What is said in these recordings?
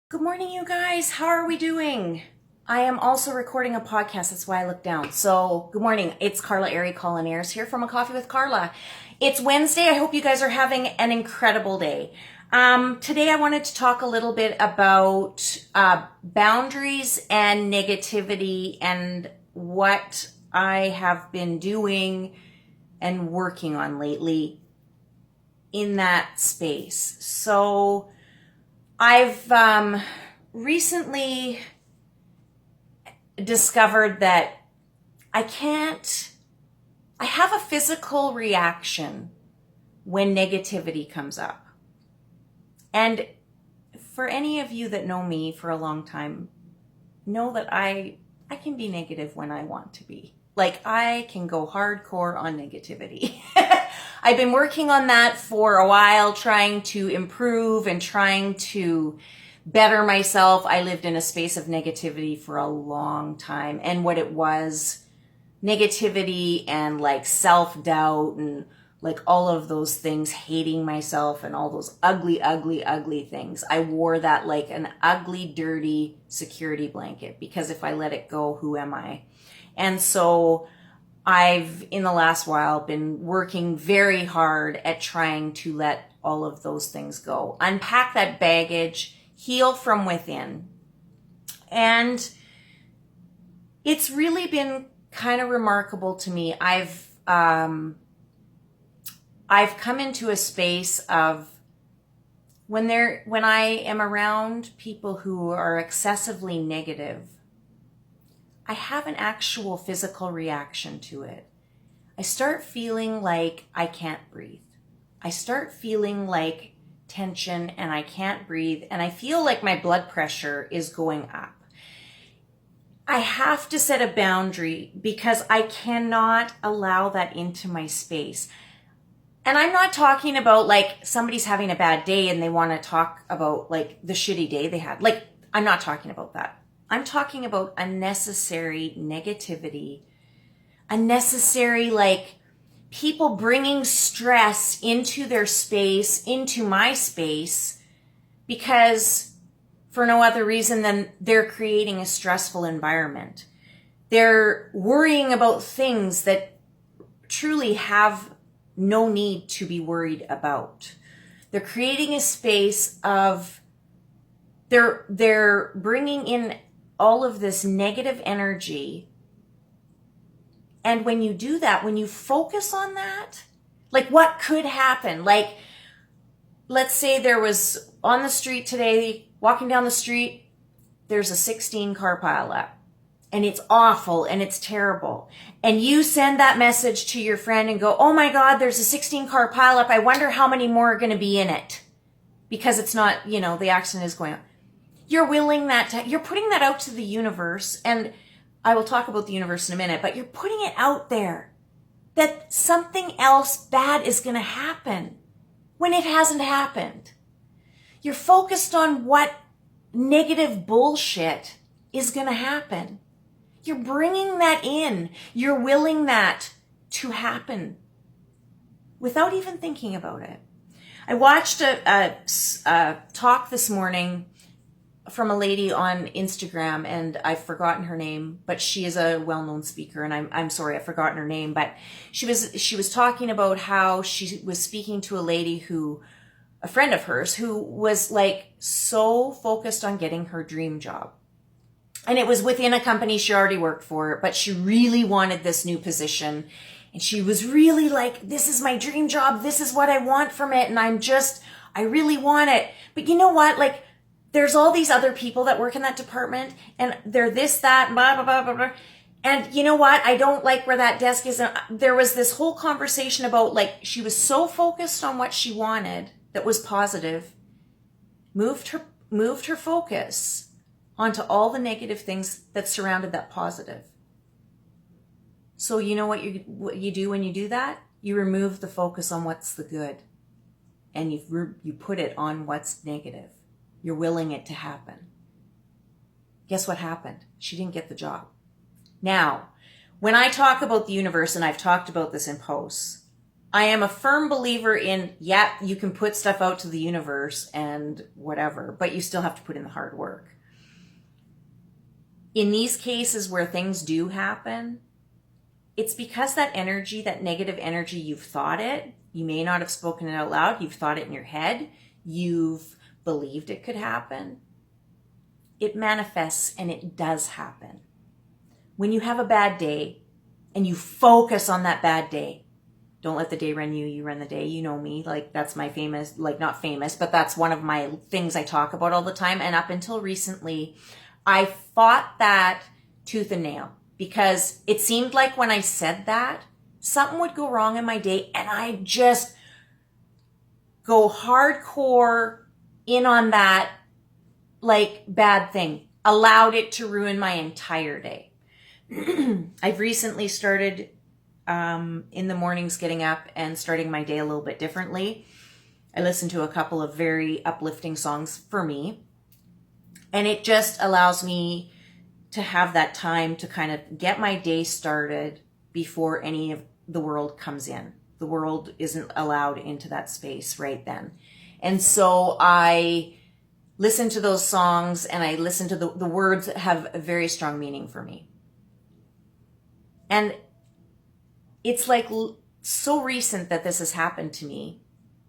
Good morning, you guys. How are we doing? I am also recording a podcast. That's why I look down. So, good morning. It's Carla Airy Colinaires here from A Coffee with Carla. It's Wednesday. I hope you guys are having an incredible day. Today I wanted to talk a little bit about boundaries and negativity and what I have been doing and working on lately in that space. So, I've recently discovered that I have a physical reaction when negativity comes up. And for any of you that know me for a long time, know that I can be negative when I want to be. Like, I can go hardcore on negativity. I've been working on that for a while, trying to improve and trying to better myself. I lived in a space of negativity for a long time. And what it was, negativity and like self-doubt and like all of those things, hating myself and all those ugly, ugly, ugly things. I wore that like an ugly, dirty security blanket because if I let it go, who am I? And so I've, in the last while, been working very hard at trying to let all of those things go. Unpack that baggage, heal from within. And it's really been kind of remarkable to me. I've come into a space of when I am around people who are excessively negative, I have an actual physical reaction to it. I start feeling like I can't breathe. I start feeling like tension and I can't breathe, and I feel like my blood pressure is going up. I have to set a boundary because I cannot allow that into my space. And I'm not talking about like somebody's having a bad day and they want to talk about like the shitty day they had. Like, I'm not talking about that. I'm talking about unnecessary negativity, unnecessary like people bringing stress into their space, into my space, because for no other reason than they're creating a stressful environment. They're worrying about things that truly have no need to be worried about. They're creating a space of, they're bringing in all of this negative energy. And when you do that, when you focus on that, like what could happen? Like, let's say there was on the street today, walking down the street, there's a 16 car pileup. And it's awful and it's terrible. And you send that message to your friend and go, oh my God, there's a 16 car pileup. I wonder how many more are going to be in it. Because it's not, the accident is going on. You're you're putting that out to the universe. And I will talk about the universe in a minute, but you're putting it out there that something else bad is going to happen when it hasn't happened. You're focused on what negative bullshit is going to happen. You're bringing that in. You're willing that to happen without even thinking about it. I watched a talk this morning from a lady on Instagram, and I've forgotten her name, but she is a well-known speaker, and I'm sorry, I've forgotten her name, but she was talking about how she was speaking to a friend of hers who was like so focused on getting her dream job. And it was within a company she already worked for, but she really wanted this new position. And she was really like, this is my dream job. This is what I want from it. And I really want it. But you know what? Like, there's all these other people that work in that department and they're this, that, blah, blah, blah, blah, blah. And you know what? I don't like where that desk is. And there was this whole conversation about like, she was so focused on what she wanted that was positive, moved her focus onto all the negative things that surrounded that positive. So you know what you do when you do that? You remove the focus on what's the good and you put it on what's negative. You're willing it to happen. Guess what happened? She didn't get the job. Now, when I talk about the universe, and I've talked about this in posts, I am a firm believer in, yeah, you can put stuff out to the universe and whatever, but you still have to put in the hard work. In these cases where things do happen, it's because that energy, that negative energy, you've thought it. You may not have spoken it out loud. You've thought it in your head. You've believed it could happen. It manifests and it does happen. When you have a bad day and you focus on that bad day, don't let the day run you, you run the day. You know me, like that's my famous, like not famous, but that's one of my things I talk about all the time. And up until recently, I fought that tooth and nail because it seemed like when I said that, something would go wrong in my day and I just go hardcore in on that like bad thing, allowed it to ruin my entire day. I've recently started in the mornings getting up and starting my day a little bit differently. I listen to a couple of very uplifting songs for me, and it just allows me to have that time to kind of get my day started before any of the world comes in. The world isn't allowed into that space right then. And so I listen to those songs and I listen to the words have a very strong meaning for me. And it's like so recent that this has happened to me.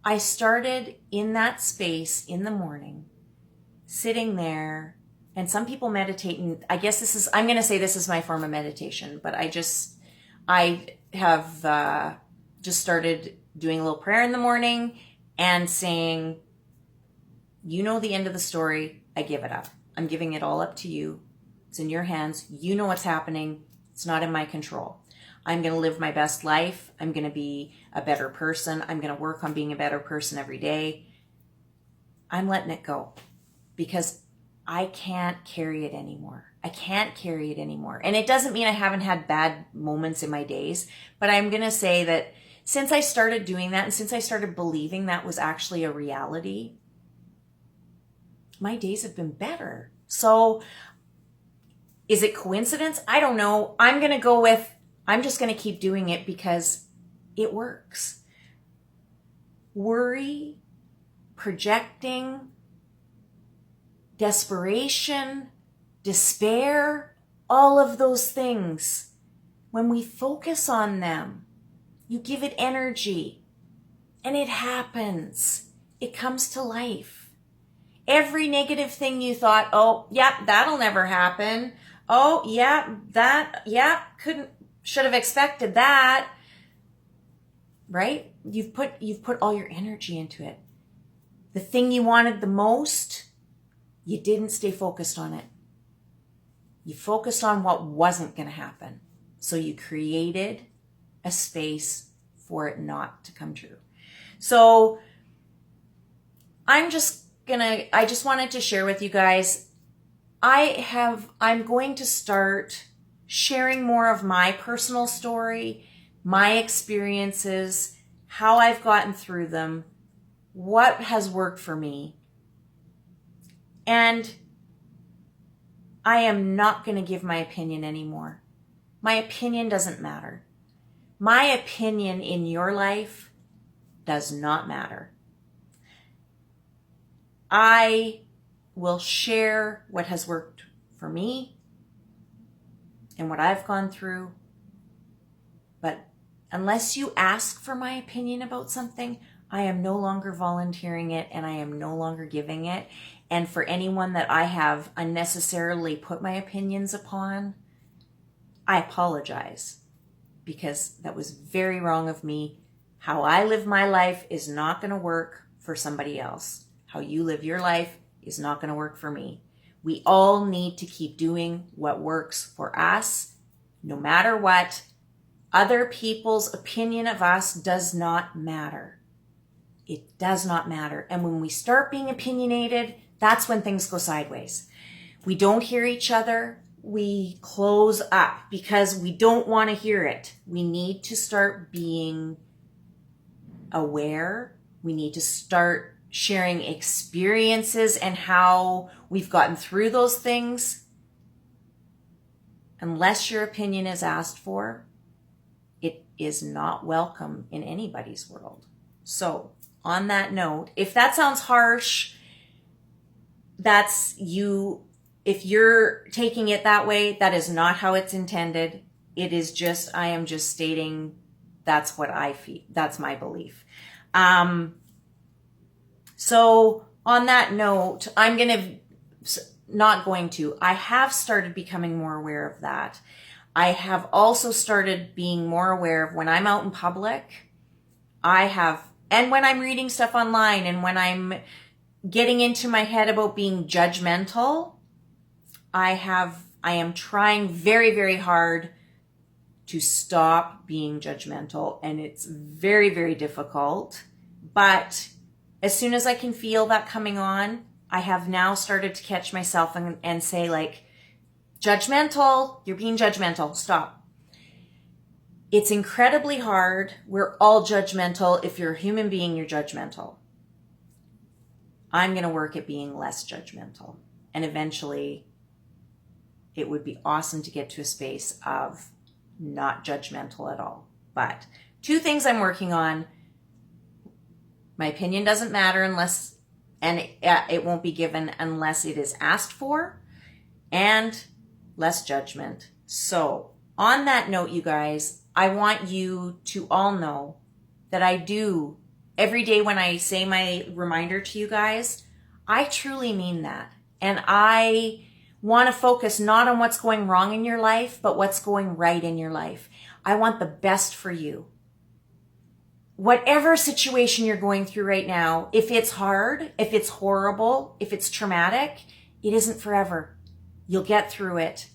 I started in that space in the morning, sitting there, and some people meditate, and I guess I'm going to say this is my form of meditation, but I have just started doing a little prayer in the morning and saying, you know the end of the story, I give it up. I'm giving it all up to you. It's in your hands. You know what's happening. It's not in my control. I'm going to live my best life. I'm going to be a better person. I'm going to work on being a better person every day. I'm letting it go because I can't carry it anymore. I can't carry it anymore. And it doesn't mean I haven't had bad moments in my days, but I'm going to say that since I started doing that and since I started believing that was actually a reality, my days have been better. So is it coincidence? I don't know. I'm just going to keep doing it because it works. Worry, projecting, desperation, despair, all of those things. When we focus on them, you give it energy and it happens. It comes to life. Every negative thing you thought, oh, yeah, that'll never happen. Oh, yeah, should have expected that. Right? You've put all your energy into it. The thing you wanted the most, you didn't stay focused on it. You focused on what wasn't going to happen. So you created a space for it not to come true. So I just wanted to share with you guys, I'm going to start sharing more of my personal story, my experiences, how I've gotten through them, what has worked for me. And I am not going to give my opinion anymore. My opinion doesn't matter. My opinion in your life does not matter. I will share what has worked for me and what I've gone through. But unless you ask for my opinion about something, I am no longer volunteering it and I am no longer giving it. And for anyone that I have unnecessarily put my opinions upon, I apologize because that was very wrong of me. How I live my life is not going to work for somebody else. How you live your life is not going to work for me. We all need to keep doing what works for us, no matter what. Other people's opinion of us does not matter. It does not matter. And when we start being opinionated, that's when things go sideways. We don't hear each other. We close up because we don't want to hear it. We need to start being aware. We need to start sharing experiences and how we've gotten through those things. Unless your opinion is asked for, it is not welcome in anybody's world. So, on that note, if that sounds harsh, that's you. If you're taking it that way, that is not how it's intended. It is just, I am just stating that's what I feel. That's my belief. So on that note, I have started becoming more aware of that. I have also started being more aware of when I'm out in public, and when I'm reading stuff online, and when I'm getting into my head about being judgmental, I am trying very, very hard to stop being judgmental, and it's very, very difficult. But as soon as I can feel that coming on, I have now started to catch myself and say, like, judgmental, you're being judgmental, stop. It's incredibly hard. We're all judgmental. If you're a human being, you're judgmental. I'm going to work at being less judgmental. And eventually, it would be awesome to get to a space of not judgmental at all. But 2 things I'm working on. My opinion doesn't matter it won't be given unless it is asked for, and less judgment. So on that note, you guys, I want you to all know that I do, every day when I say my reminder to you guys, I truly mean that. And I want to focus not on what's going wrong in your life, but what's going right in your life. I want the best for you. Whatever situation you're going through right now, if it's hard, if it's horrible, if it's traumatic, it isn't forever. You'll get through it.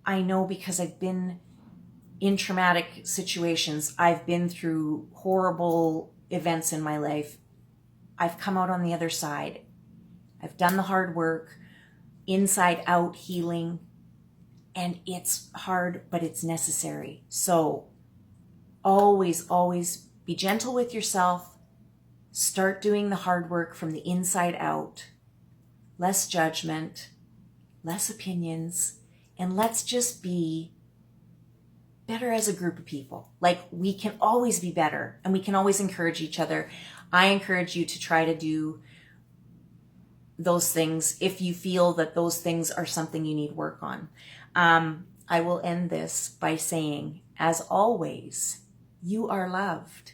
I know, because I've been in traumatic situations. I've been through horrible events in my life. I've come out on the other side. I've done the hard work, inside out healing, and it's hard, but it's necessary. So always, always be gentle with yourself. Start doing the hard work from the inside out. Less judgment, less opinions, and let's just be better as a group of people. Like, we can always be better, and we can always encourage each other. I encourage you to try to do those things if you feel that those things are something you need work on. I will end this by saying, as always, you are loved.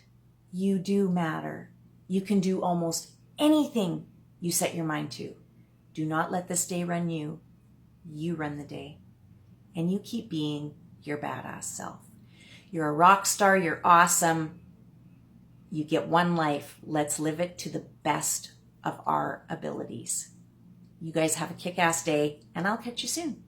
You do matter. You can do almost anything you set your mind to. Do not let this day run you. You run the day. And you keep being your badass self. You're a rock star. You're awesome. You get one life. Let's live it to the best of our abilities. You guys have a kick-ass day, and I'll catch you soon.